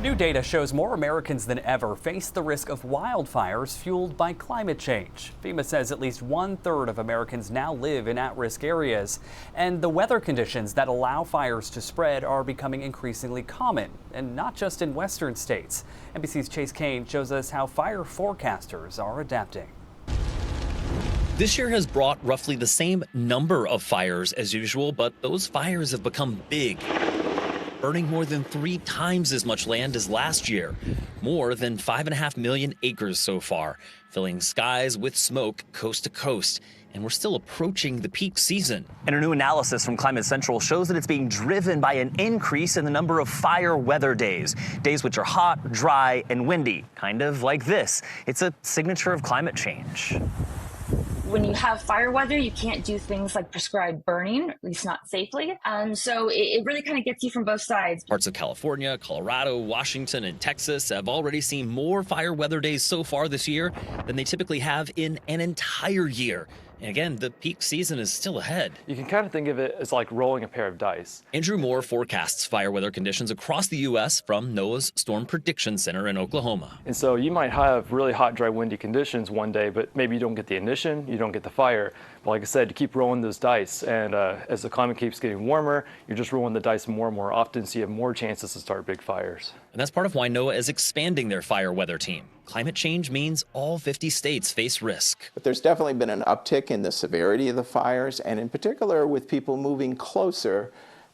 New data shows more Americans than ever face the risk of wildfires fueled by climate change. FEMA says at least 1/3 of Americans now live in at-risk areas. And the weather conditions that allow fires to spread are becoming increasingly common, and not just in western states. NBC's Chase Kane shows us how fire forecasters are adapting. This year has brought roughly the same number of fires as usual, but those fires have become big, burning more than 3 times as much land as last year. More than 5.5 million acres so far, filling skies with smoke coast to coast. And we're still approaching the peak season. And a new analysis from Climate Central shows that it's being driven by an increase in the number of fire weather days. Days which are hot, dry, and windy, kind of like this. It's a signature of climate change. When you have fire weather, you can't do things like prescribed burning, at least not safely. So it really kind of gets you from both sides. Parts of California, Colorado, Washington, and Texas have already seen more fire weather days so far this year than they typically have in an entire year. And again, the peak season is still ahead. You can kind of think of it as like rolling a pair of dice. Andrew Moore forecasts fire weather conditions across the U.S. from NOAA's Storm Prediction Center in Oklahoma. And so you might have really hot, dry, windy conditions one day, but maybe you don't get the ignition, you don't get the fire. But like I said, you keep rolling those dice. And as the climate keeps getting warmer, you're just rolling the dice more and more often, so you have more chances to start big fires. And that's part of why NOAA is expanding their fire weather team. Climate change means all 50 states face risk. But there's definitely been an uptick in the severity of the fires, and in particular with people moving closer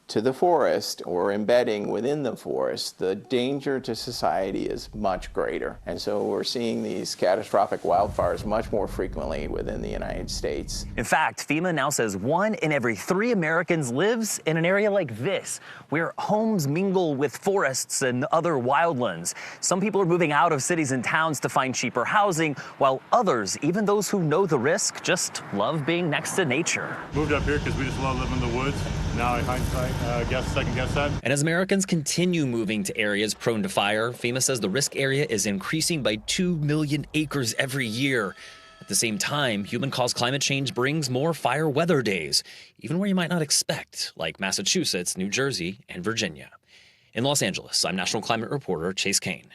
to the forest or embedding within the forest, the danger to society is much greater. And so we're seeing these catastrophic wildfires much more frequently within the United States. In fact, FEMA now says 1 in every 3 Americans lives in an area like this, where homes mingle with forests and other wildlands. Some people are moving out of cities and towns to find cheaper housing, while others, even those who know the risk, just love being next to nature. Moved up here because we just love living in the woods. Now in hindsight, second guess that. And as Americans continue moving to areas prone to fire, FEMA says the risk area is increasing by 2 million acres every year. At the same time, human-caused climate change brings more fire weather days, even where you might not expect, like Massachusetts, New Jersey, and Virginia. In Los Angeles, I'm National Climate Reporter Chase Kane.